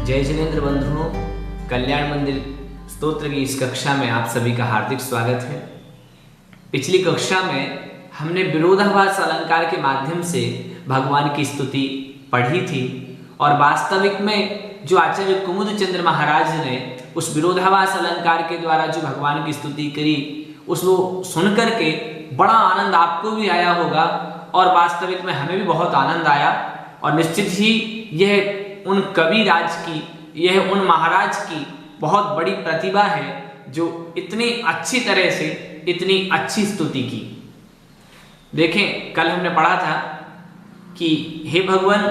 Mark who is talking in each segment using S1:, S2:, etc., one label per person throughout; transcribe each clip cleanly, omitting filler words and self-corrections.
S1: जय जिनेन्द्र बंधुओं, कल्याण मंदिर स्तोत्र की इस कक्षा में आप सभी का हार्दिक स्वागत है। पिछली कक्षा में हमने विरोधाभास अलंकार के माध्यम से भगवान की स्तुति पढ़ी थी और वास्तविक में जो आचार्य कुमुद चंद्र महाराज ने उस विरोधाभास अलंकार के द्वारा जो भगवान की स्तुति करी उसको सुन करके बड़ा आनंद आपको भी आया होगा और वास्तविक में हमें भी बहुत आनंद आया। और निश्चित ही यह उन कविराज की, यह उन महाराज की बहुत बड़ी प्रतिभा है जो इतनी अच्छी तरह से इतनी अच्छी स्तुति की। देखें, कल हमने पढ़ा था कि हे भगवान,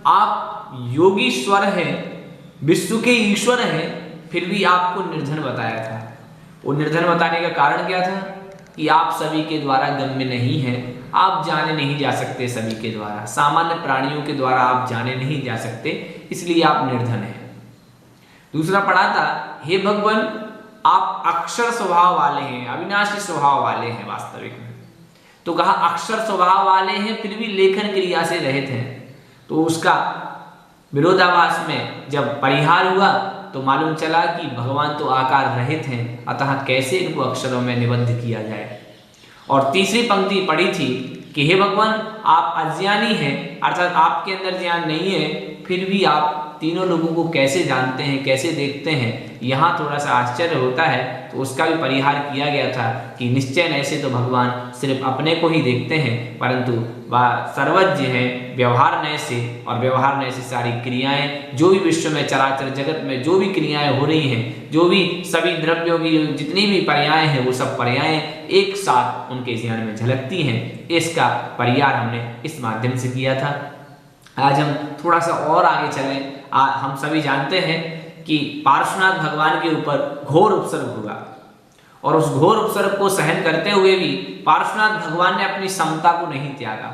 S1: आप योगीश्वर हैं, विश्व के ईश्वर हैं, फिर भी आपको निर्धन बताया था। वो निर्धन बताने का कारण क्या था कि आप सभी के द्वारा गम्य नहीं है, आप जाने नहीं जा सकते, सभी के द्वारा, सामान्य प्राणियों के द्वारा आप जाने नहीं जा सकते, इसलिए आप निर्धन हैं। दूसरा पढ़ा था, हे भगवान, आप अक्षर स्वभाव वाले हैं, अविनाशी स्वभाव वाले हैं वास्तविक में। तो कहा अक्षर स्वभाव वाले हैं फिर भी लेखन क्रिया से रहित हैं। तो उसका विरोधाभास में जब परिहार हुआ तो मालूम चला कि भगवान तो आकार रहित हैं, अतः कैसे इनको अक्षरों में निबद्ध किया जाए। और तीसरी पंक्ति पढ़ी थी कि हे भगवान, आप अज्ञानी हैं, अर्थात आपके अंदर ज्ञान नहीं है, फिर भी आप तीनों लोगों को कैसे जानते हैं, कैसे देखते हैं। यहाँ थोड़ा सा आश्चर्य होता है, तो उसका भी परिहार किया गया था कि निश्चय ऐसे तो भगवान सिर्फ अपने को ही देखते हैं, परंतु वह सर्वज्ञ हैं, व्यवहार नय से, और व्यवहार नय से सारी क्रियाएं, जो भी विश्व में चराचर जगत में जो भी क्रियाएं हो रही हैं, जो भी सभी द्रव्यों की जितनी भी पर्यायें हैं, वो सब पर्यायें एक साथ उनके ज्ञान में झलकती हैं। इसका परिहार हमने इस माध्यम से किया था। आज हम थोड़ा सा और आगे चलें। हम सभी जानते हैं कि पार्श्वनाथ भगवान के ऊपर घोर उपसर्ग हुआ और उस घोर उपसर्ग को सहन करते हुए भी पार्श्वनाथ भगवान ने अपनी समता को नहीं त्यागा।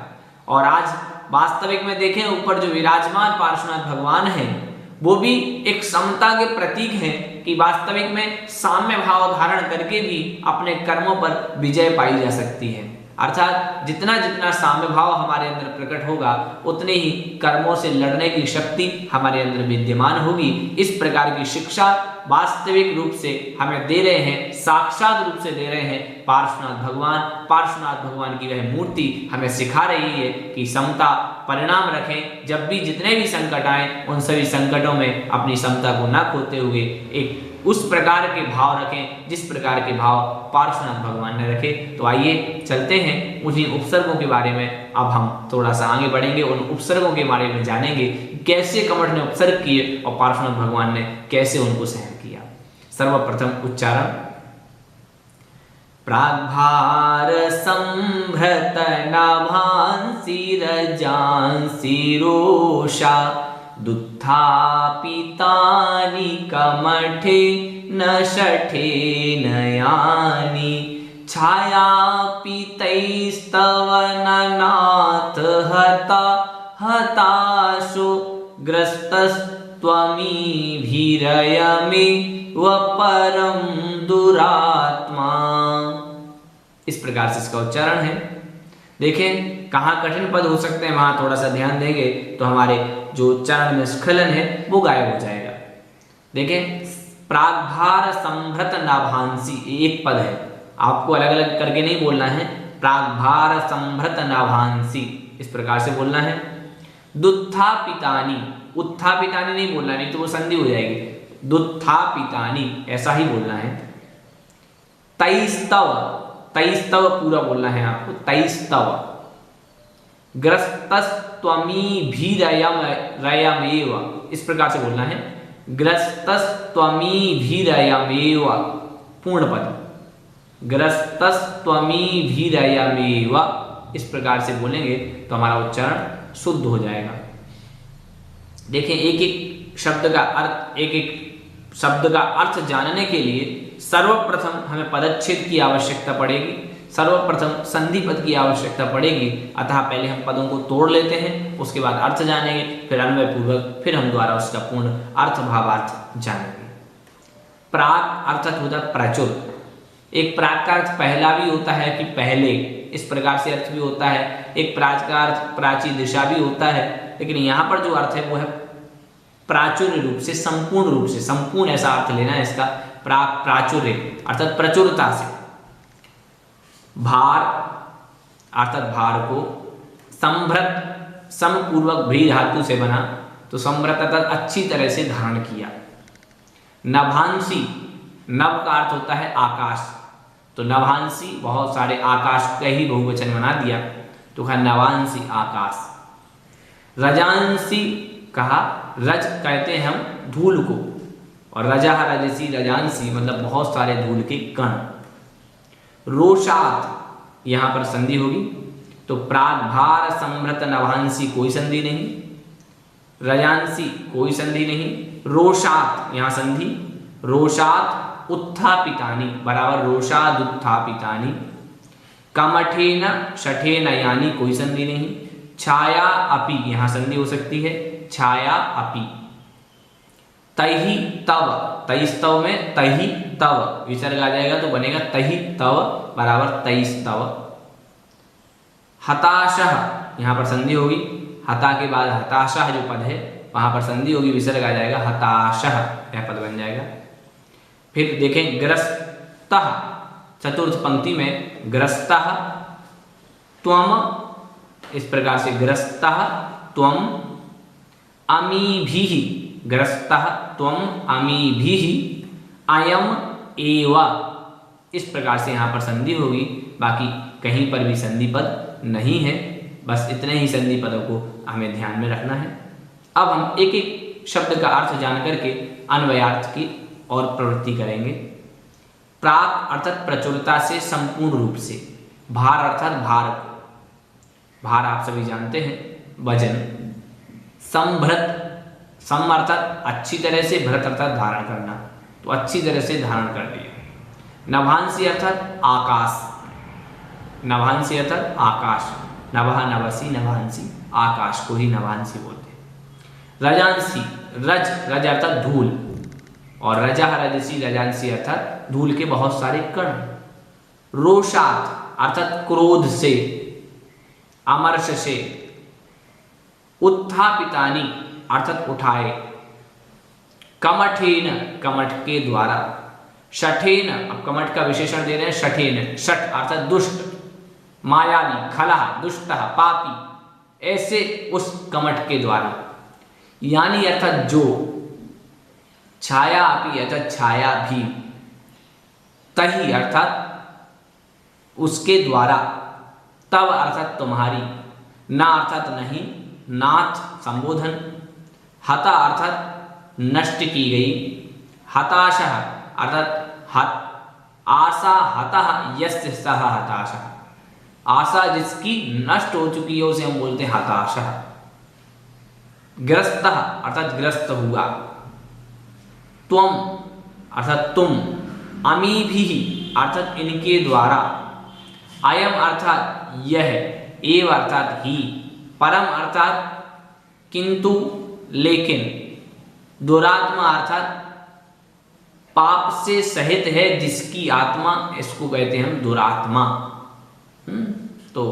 S1: और आज वास्तविक में देखें, ऊपर जो विराजमान पार्श्वनाथ भगवान हैं वो भी एक समता के प्रतीक हैं कि वास्तविक में साम्य भाव धारण करके भी अपने कर्मों पर विजय पाई जा सकती है। अर्थात जितना जितना साम्य भाव हमारे अंदर प्रकट होगा उतने ही कर्मों से लड़ने की शक्ति हमारे अंदर विद्यमान होगी। इस प्रकार की शिक्षा वास्तविक रूप से हमें दे रहे हैं, साक्षात रूप से दे रहे हैं पार्श्वनाथ भगवान। पार्श्वनाथ भगवान की वह मूर्ति हमें सिखा रही है कि समता परिणाम रखें, जब भी जितने भी संकट आए उन सभी संकटों में अपनी समता को न खोते हुए एक उस प्रकार के भाव रखें जिस प्रकार के भाव पार्श्वनाथ भगवान ने रखे। तो आइए चलते हैं उन्हीं उपसर्गों के बारे में। अब हम थोड़ा सा आगे बढ़ेंगे, उन उपसर्गों के बारे में जानेंगे, कैसे कमठ ने उपसर्ग किए और पार्श्वनाथ भगवान ने कैसे उनको सहन किया। सर्वप्रथम उच्चारण, प्राग्भार संभृत नभांसि रजांसि रोषा दुत्थापितानि कमठे न शठे नयानि छायापितैस्तव ननाथ हता हताशो ग्रस्तस्त्वमीभिरयमे व परम दुरात्मा। इस प्रकार से इसका उच्चारण है। देखें, कहाँ कठिन पद हो सकते हैं वहां थोड़ा सा ध्यान देंगे तो हमारे जो उच्चारण में स्खलन है वो गायब हो जाएगा। देखें, प्राग्भार संभृत नाभांसी एक पद है, आपको अलग अलग करके नहीं बोलना है। प्राग्भार संभृत नाभांसी इस प्रकार से बोलना है। दुत्थापितानि, उत्थापितानि नहीं बोलना, नहीं तो वो संधि हो जाएगी। दुत्थापितानि ऐसा ही बोलना है। तैस्तव, तैस्तव पूरा बोलना है आपको, तैस्तव। ग्रस्तस्त्वमीभिरयमेव इस प्रकार से बोलना है। ग्रस्तस्त्वमीभिरयमेव पूर्ण पद, ग्रस्तस्त्वमीभिरयमेव इस प्रकार से बोलेंगे तो हमारा उच्चारण शुद्ध हो जाएगा। देखें, एक एक शब्द का अर्थ, एक एक शब्द का अर्थ जानने के लिए सर्वप्रथम हमें पदच्छेद की आवश्यकता पड़ेगी, सर्वप्रथम संधि पद की आवश्यकता पड़ेगी। अतः पहले हम पदों को तोड़ लेते हैं, उसके बाद अर्थ जानेंगे, फिर अन्वय पूर्वक, फिर हम द्वारा उसका पूर्ण अर्थ भावार्थ जानेंगे। प्राक अर्थात होता है प्रचुर। एक प्राक का अर्थ पहला भी होता है कि पहले, इस प्रकार से अर्थ भी होता है। एक प्राच का अर्थ प्राची दिशा भी होता है, लेकिन यहाँ पर जो अर्थ है वो है प्राचुर्य रूप से, संपूर्ण रूप से, संपूर्ण ऐसा अर्थ लेना है इसका, प्राचुर्य अर्थात प्रचुरता से, भार अर्थात भार को, संभ्रत समपूर्वक भ्री धातु से बना, तो संभ्रत अर्थात अच्छी तरह से धारण किया। नभांसी, नभ का अर्थ होता है आकाश, तो नभांसी बहुत सारे आकाश का ही बहुवचन बना दिया, तो कहा नवांसी आकाश। रजांसी कहा, रज कहते हैं हम धूल को, और रजा रजसी रजांसी मतलब बहुत सारे धूल के कण। रोषात यहाँ पर संधि होगी, तो प्रागभार संभ्रत नभांसी कोई संधि नहीं, रजांसी कोई संधि नहीं, रोषात यहाँ संधि, रोषात उत्थापितानि बराबर रोषाद उत्थापितानि, कमठेन शठेन यानी कोई संधि नहीं, छाया अपि यहाँ संधि हो सकती है, छाया अपि। तहि तव, तैस्तव में तहि तव विसर्ग आ जाएगा तो बनेगा तहि तव बराबर तैस्तव। हताशः यहाँ पर संधि होगी, हता के बाद हताशः जो पद है वहाँ पर संधि होगी, विसर्ग आ जाएगा, हताशः यह पद बन जाएगा। फिर देखें ग्रस्तः, चतुर्थ पंक्ति में ग्रस्तः त्वम, इस प्रकार से ग्रस्तः त्वम अमीभिः, ग्रस्तः त्वम अमीभिः अयम एव, इस प्रकार से यहाँ पर संधि होगी, बाकी कहीं पर भी संधि पद नहीं है, बस इतने ही संधि पदों को हमें ध्यान में रखना है। अब हम एक एक शब्द का अर्थ जान करके अन्वयार्थ की और प्रवृत्ति करेंगे। प्राक अर्थात प्रचुरता से, संपूर्ण रूप से, भार अर्थात भार, भार आप सभी जानते हैं वजन। संभ्रत, सम अर्थात अच्छी तरह से, भ्रत अर्थात धारण करना, तो अच्छी तरह से धारण कर लिया। नभांसी अर्थात आकाश, नभांसी अर्थात आकाश, नभः नभसी नभांसी, आकाश को ही नभांसी बोलते हैं। रजांसी, रज, रज अर्थात धूल, और रजा रजसी रजांसी अर्थात धूल के बहुत सारे कण। रोषात अर्थात क्रोध से, अमर्ष से। उत्थापितानि अर्थात उठाए। कमठेन, कमठ के द्वारा। शठेन, अब कमठ का विशेषण दे रहे हैं शठेन, शठ अर्थात दुष्ट, मायावी, खलह, दुष्टः, पापी, ऐसे उस कमठ के द्वारा। यानी अर्थात जो, छाया अपि अर्थात छाया भी, तहि अर्थात उसके द्वारा, तब अर्थात तुम्हारी, ना अर्थात नहीं, नाथ संबोधन, हता अर्थात नष्ट की गई, हताशः अर्थात हत, आशा हतः यस्य सः हताशः, आशा जिसकी नष्ट हो चुकी है उसे हम बोलते हैं हताशः। ग्रस्तः अर्थात ग्रस्त हुआ। त्वम अर्थात तुम, अमीभिः अर्थात इनके द्वारा, अयम अर्थात यह, एव अर्थात ही, परम अर्थात किंतु लेकिन, दुरात्मा अर्थात पाप से सहित है जिसकी आत्मा, इसको कहते हैं हम दुरात्मा। तो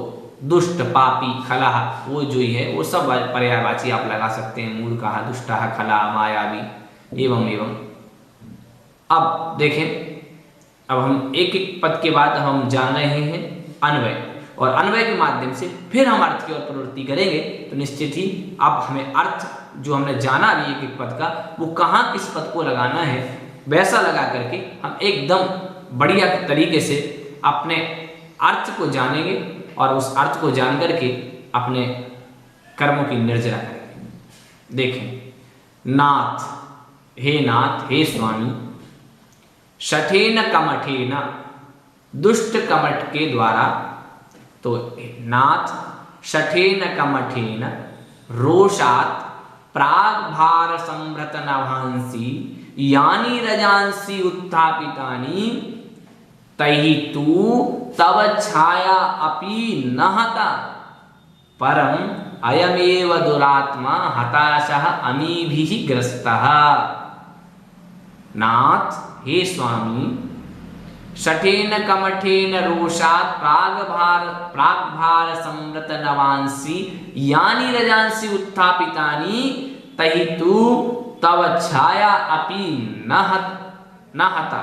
S1: दुष्ट, पापी, खलाह, वो जो ही है वो सब पर्यायवाची आप लगा सकते हैं, मूर्खः, दुष्टः, खलाह, मायावी एवं एवं। अब देखें, अब हम एक एक पद के बाद हम जान रहे हैं अन्वय, और अन्वय के माध्यम से फिर हम अर्थ की ओर प्रवृत्ति करेंगे, तो निश्चित ही अब हमें अर्थ जो हमने जाना अभी एक एक पद का, वो कहाँ किस पद को लगाना है वैसा लगा करके हम एकदम बढ़िया तरीके से अपने अर्थ को जानेंगे, और उस अर्थ को जान करके अपने कर्मों की निर्जरा करेंगे। देखें, नाथ, हे नाथ, हे स्वामी। शठेन कमठेन, दुष्ट कमठ के द्वारा, तो नाथ शठेन कमठेन, रोषात प्राग्भार संभ्रत नभांसी, यानी रजांसी उत्थापितानि, तहि तु तव छाया अपि नहता, परम अयमेव दुरात्मा हताशः अमीभिः ग्रस्तः। नाथ, हे स्वामी, शठेन कमठेन रोषात प्राग्भार संवृत नवांसी, यानी रजांसी उत्थापितानि, तही तू तव छाया अपि न हता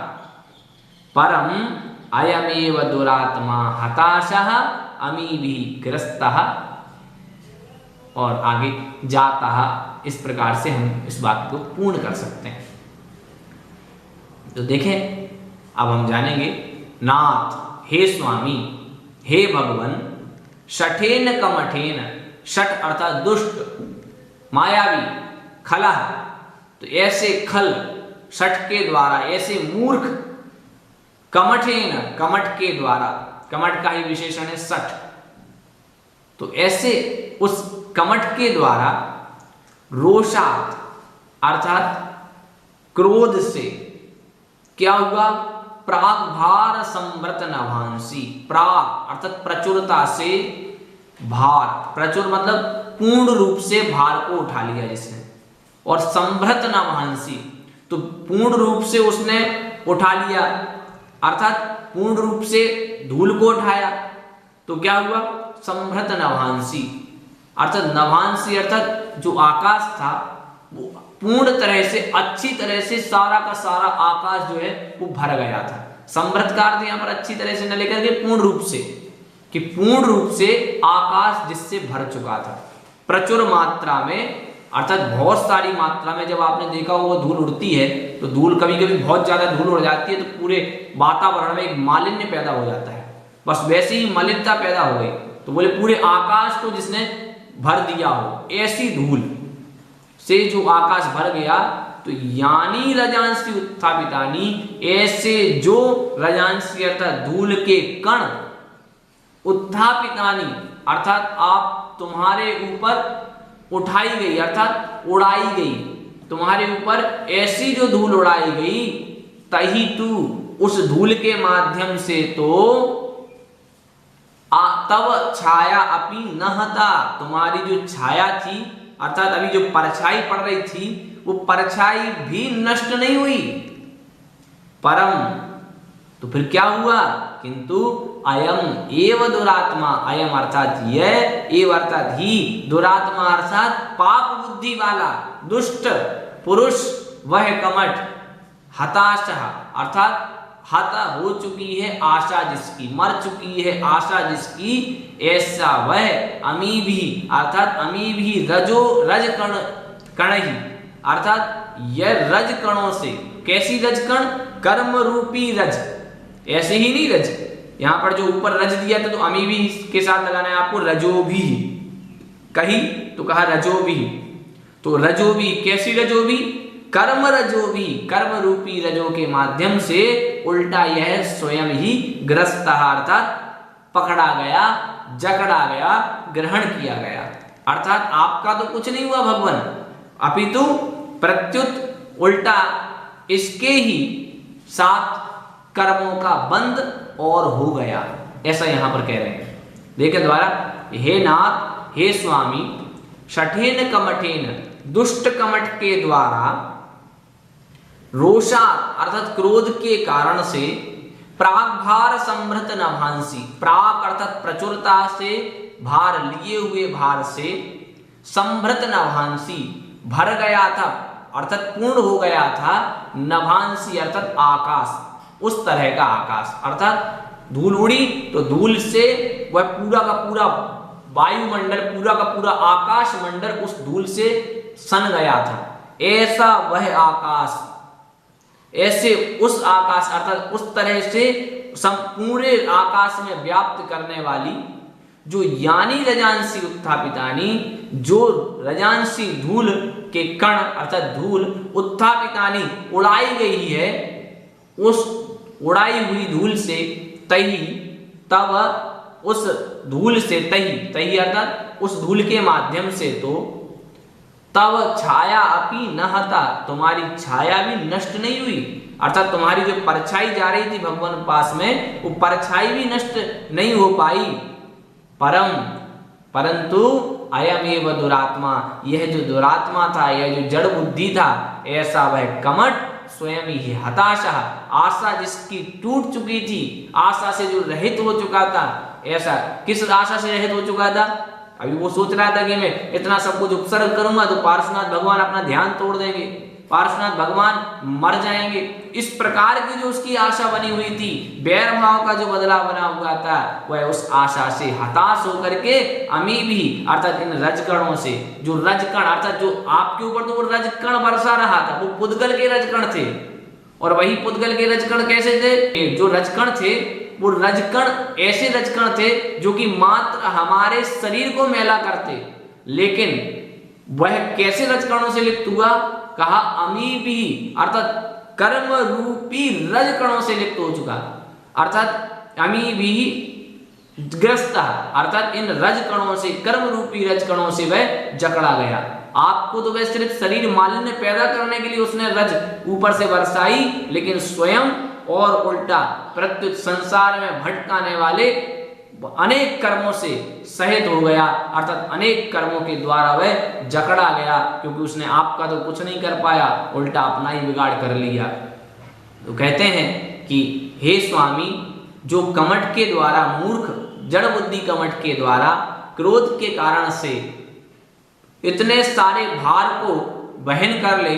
S1: परम अयमेव दुरात्मा हताशः अमीभिः ग्रस्तः। और आगे जाता, इस प्रकार से हम इस बात को पूर्ण कर सकते हैं। तो देखें, अब हम जानेंगे, नाथ, हे स्वामी, हे भगवान, शठेन कमठेन, शठ अर्थात दुष्ट, मायावी, खलह, तो ऐसे खल, शठ के द्वारा, ऐसे मूर्ख, कमठेन, कमठ के द्वारा, कमठ का ही विशेषण है शठ, तो ऐसे उस कमठ के द्वारा, रोषात अर्थात क्रोध से, क्या हुआ, प्राग भार संवृत नभांसी, प्राग अर्थात प्रचुरता से, भार, प्रचुर मतलब पूर्ण रूप से भार को उठा लिया जिसने, और संभृत नभांसी, तो पूर्ण रूप से उसने उठा लिया, अर्थात पूर्ण रूप से धूल को उठाया, तो क्या हुआ, संभृत नभांसी, अर्थात नभांसी अर्थात जो आकाश था वो पूर्ण तरह से, अच्छी तरह से सारा का सारा आकाश जो है वो भर गया था। संभृत का अर्थ यहाँ पर अच्छी तरह से न लेकर के पूर्ण रूप से, कि पूर्ण रूप से आकाश जिससे भर चुका था, प्रचुर मात्रा में, अर्थात बहुत सारी मात्रा में। जब आपने देखा हो वो धूल उड़ती है तो धूल कभी कभी बहुत ज्यादा धूल उड़ जाती है तो पूरे वातावरण में एक मालिन्य पैदा हो जाता है, बस वैसे ही मलिनता पैदा हो गई, तो बोले पूरे आकाश को जिसने भर दिया हो, ऐसी धूल से जो आकाश भर गया, तो यानी रजांसी उत्थापितानी, ऐसे जो रजांसी अर्थात धूल के कण, उत्थापितानी अर्थात आप तुम्हारे ऊपर उठाई गई, अर्थात उड़ाई गई, तुम्हारे ऊपर ऐसी जो धूल उड़ाई गई, तही तू उस धूल के माध्यम से तो तव छाया अपि न हता, तुम्हारी जो छाया थी, अर्थात अभी जो परछाई पड़ रही थी, वो परछाई भी नष्ट नहीं हुई। परम, तो फिर क्या हुआ, किंतु अयम एव दुरात्मा, अयम अर्थात यह, एव अर्थात ही, दुरात्मा अर्थात पाप बुद्धि वाला दुष्ट पुरुष, वह कमठ, हताशः अर्थात हता हो चुकी है आशा जिसकी, मर चुकी है आशा जिसकी, ऐसा वह अमीभी अर्थात अमीभी रजो रज कण ही, अर्थात यह रज कणों से, कैसी रज कण, कर्म रूपी रज, ऐसे ही नहीं रज, यहां पर जो ऊपर रज दिया था तो अमीभी के साथ लगाना है आपको, रजोभी कही तो कहा रजोभी, तो रजोभी कैसी रजोभी, कर्म रजोभी, कर्म रूपी रजो के माध्यम से उल्टा यह स्वयं ही ग्रस्त अर्थात पकड़ा गया, जकड़ा गया, ग्रहण किया गया, अर्थात आपका तो कुछ नहीं हुआ भगवान, अपितु प्रत्युत उल्टा इसके ही साथ कर्मों का बंद और हो गया, ऐसा यहां पर कह रहे हैं। देखिए द्वारा, हे नाथ, हे स्वामी, शठेन कमठेन, दुष्ट कमठ के द्वारा, रोषा अर्थात क्रोध के कारण से, प्राग भार संभृत नभांसी, प्राग अर्थात प्रचुरता से, भार लिए हुए भार से, संभृत नभांसी भर गया था, अर्थात पूर्ण हो गया था, नभांसी अर्थात आकाश, उस तरह का आकाश, अर्थात धूल उड़ी तो धूल से वह पूरा का पूरा वायुमंडल, पूरा का पूरा आकाश मंडल उस धूल से सन गया था, ऐसा वह आकाश, ऐसे उस आकाश अर्थात उस तरह से पूरे आकाश में व्याप्त करने वाली जो यानी रजांसी उत्थापितानी, जो रजांसी धूल के कण अर्थात धूल, उत्थापितानी उड़ाई गई है, उस उड़ाई हुई धूल से, तही तब उस धूल से, तही अर्थात उस धूल के माध्यम से, तो तब छाया अपि न हता, तुम्हारी छाया भी नष्ट नहीं हुई, अर्थात तुम्हारी जो परछाई जा रही थी भगवान पास में, वो परछाई भी नष्ट नहीं हो पाई। परम, परंतु अयमेव दुरात्मा, यह जो दुरात्मा था, यह जो जड़ बुद्धि था, ऐसा वह कमठ स्वयं ही हताशा, आशा जिसकी टूट चुकी थी, आशा से जो रहित हो चुका था, ऐसा किस आशा से रहित हो चुका था, अभी वो सोच रहा था कि मैं इतना सब कुछ उपसर्ग करूंगा तो पार्श्वनाथ भगवान अपना ध्यान तोड़ देंगे, पार्श्वनाथ भगवान मर जाएंगे। इस प्रकार की जो उसकी आशा बनी हुई थी, बैर भाव का जो बदलाव बना हुआ था, वह उस आशा से हताश होकर के अमी भी अर्थात इन रजकणों से, जो रजकण अर्थात जो आपके ऊपर तो वो रजकण बरसा रहा था, वो पुद्गल के रजकण थे। और वही पुद्गल के रजकण कैसे थे? जो रजकण थे वो रजकण ऐसे रजकण थे जो कि मात्र हमारे शरीर को मैला करते, लेकिन वह कैसे रजकणों से लिप्त हुआ? कहा अमी भी अर्थात कर्म रूपी रजकणों से लिप्त हो चुका, अर्थात अमी भी ग्रस्त अर्थात इन रजकणों से, कर्म रूपी रजकणों से वह जकड़ा गया। आपको तो वह सिर्फ शरीर मालिन्य पैदा करने के लिए उसने रज ऊपर से बरसाई, लेकिन स्वयं और उल्टा प्रत्युत संसार में भटकाने वाले अनेक कर्मों से सहित हो गया, अर्थात अनेक कर्मों के द्वारा वह जकड़ा गया, क्योंकि उसने आपका तो कुछ नहीं कर पाया, उल्टा अपना ही बिगाड़ कर लिया। तो कहते हैं कि हे स्वामी, जो कमठ के द्वारा, मूर्ख जड़ बुद्धि कमठ के द्वारा क्रोध के कारण से इतने सारे भार को वहन कर ले,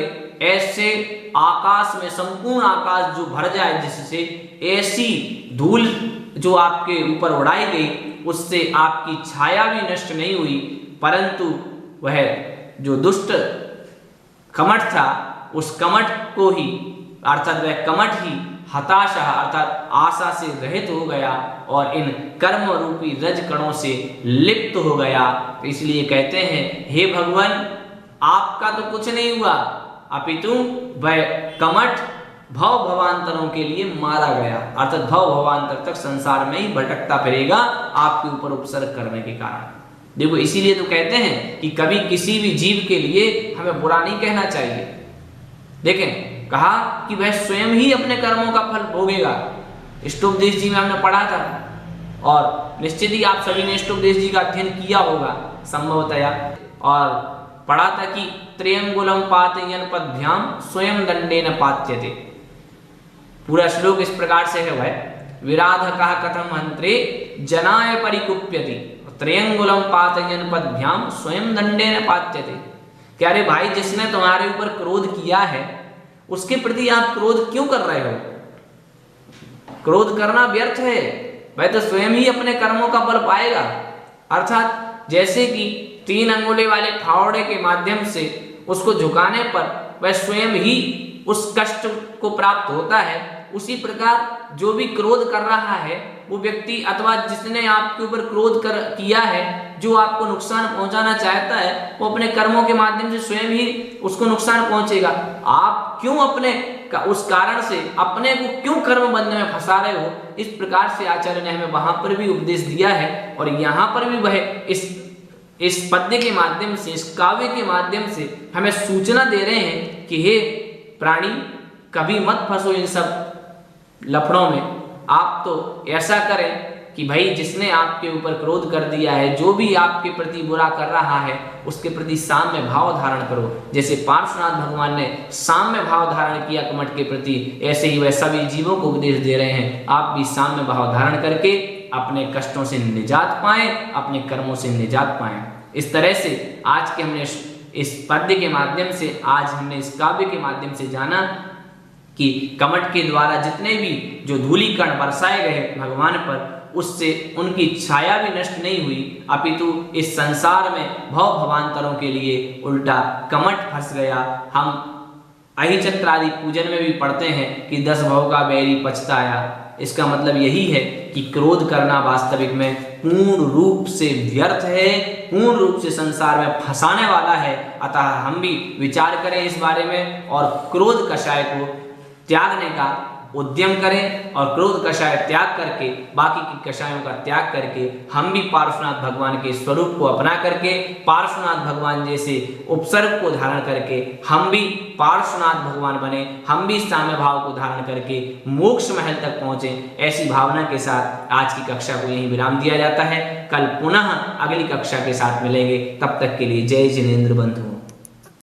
S1: ऐसे आकाश में संपूर्ण आकाश जो भर जाए, जिससे ऐसी धूल जो आपके ऊपर उड़ाई गई, उससे आपकी छाया भी नष्ट नहीं हुई, परंतु वह जो दुष्ट कमठ था, उस कमठ को ही अर्थात वह कमठ ही हताशा अर्थात आशा से रहित हो गया और इन कर्म रूपी रज कणों से लिप्त हो गया। तो इसलिए कहते हैं, हे भगवान, आपका तो कुछ नहीं हुआ, अपितु वह कमठ भव भवांतरों के लिए मारा गया, अर्थात भव भवांतर तक संसार में ही भटकता फिरेगा आपके ऊपर उपसर्ग करने के कारण। देखो, इसीलिए तो कहते हैं कि कभी किसी भी जीव के लिए हमें बुरा नहीं कहना चाहिए। देखें, कहा कि वह स्वयं ही अपने कर्मों का फल भोगेगा। इष्टोपदेश जी में हमने पढ़ा था, और निश्चित ही आप सभी ने इष्टोपदेश जी का अध्ययन किया होगा संभवतया, और पढ़ा था कि त्र्यंगुलम पातयन पद्भ्याम स्वयं दंडेन पात्यते। पूरा श्लोक इस प्रकार से है, वह विराधकः कथम हंत्रे जनाय परिकुप्यति त्र्यंगुलम पातयन पद्भ्याम स्वयं दंडेन पात्यते। क्या रे भाई, जिसने तुम्हारे ऊपर क्रोध किया है, उसके प्रति आप क्रोध क्यों कर रहे हो? क्रोध करना व्यर्थ है, वह तो स्वयं ही अपने कर्मों का फल पाएगा। अर्थात जैसे कि 3 अंगुले वाले फावड़े के माध्यम से उसको झुकाने पर वह स्वयं ही उस कष्ट को प्राप्त होता है, उसी प्रकार जो भी क्रोध कर रहा है वो व्यक्ति अथवा जिसने आपके ऊपर क्रोध किया है, जो आपको नुकसान पहुंचाना चाहता है, वो अपने कर्मों के माध्यम से स्वयं ही उसको नुकसान पहुंचेगा। आप क्यों अपने उस कारण से अपने को क्यों कर्म बंधन में फंसा रहे हो? इस प्रकार से आचार्य ने हमें वहां पर भी उपदेश दिया है, और यहाँ पर भी वह इस पद्य के माध्यम से, इस काव्य के माध्यम से हमें सूचना दे रहे हैं कि हे प्राणी, कभी मत फंसो इन सब लफड़ों में। आप तो ऐसा करें कि भाई, जिसने आपके ऊपर क्रोध कर दिया है, जो भी आपके प्रति बुरा कर रहा है, उसके प्रति साम्य भाव धारण करो। जैसे पार्श्वनाथ भगवान ने साम्य भाव धारण किया कमठ के प्रति, ऐसे ही वह सभी जीवों को उपदेश दे रहे हैं, आप भी साम्य भाव धारण करके अपने कष्टों से निजात पाएं, अपने कर्मों से निजात पाएं। इस तरह से आज के हमने इस पद्य के माध्यम से, आज हमने इस काव्य के माध्यम से जाना कि कमठ के द्वारा जितने भी जो धूलिकण बरसाए गए भगवान पर, उससे उनकी छाया भी नष्ट नहीं हुई, अपितु इस संसार में भव भवांतरों के लिए उल्टा कमठ फंस गया। हम अहिचत्र आदि पूजन में भी पढ़ते हैं कि 10 भव का बैरी पछताया। इसका मतलब यही है कि क्रोध करना वास्तविक में पूर्ण रूप से व्यर्थ है, पूर्ण रूप से संसार में फंसाने वाला है। अतः हम भी विचार करें इस बारे में और क्रोध कषाय को त्यागने का उद्यम करें, और क्रोध कषाय त्याग करके, बाकी की कषायों का त्याग करके, हम भी पार्श्वनाथ भगवान के स्वरूप को अपना करके, पार्श्वनाथ भगवान जैसे उपसर्ग को धारण करके हम भी पार्श्वनाथ भगवान बने, हम भी साम्य भाव को धारण करके मोक्ष महल तक पहुंचे। ऐसी भावना के साथ आज की कक्षा को यहीं विराम दिया जाता है। कल पुनः अगली कक्षा के साथ मिलेंगे, तब तक के लिए जय जिनेंद्र बंधु।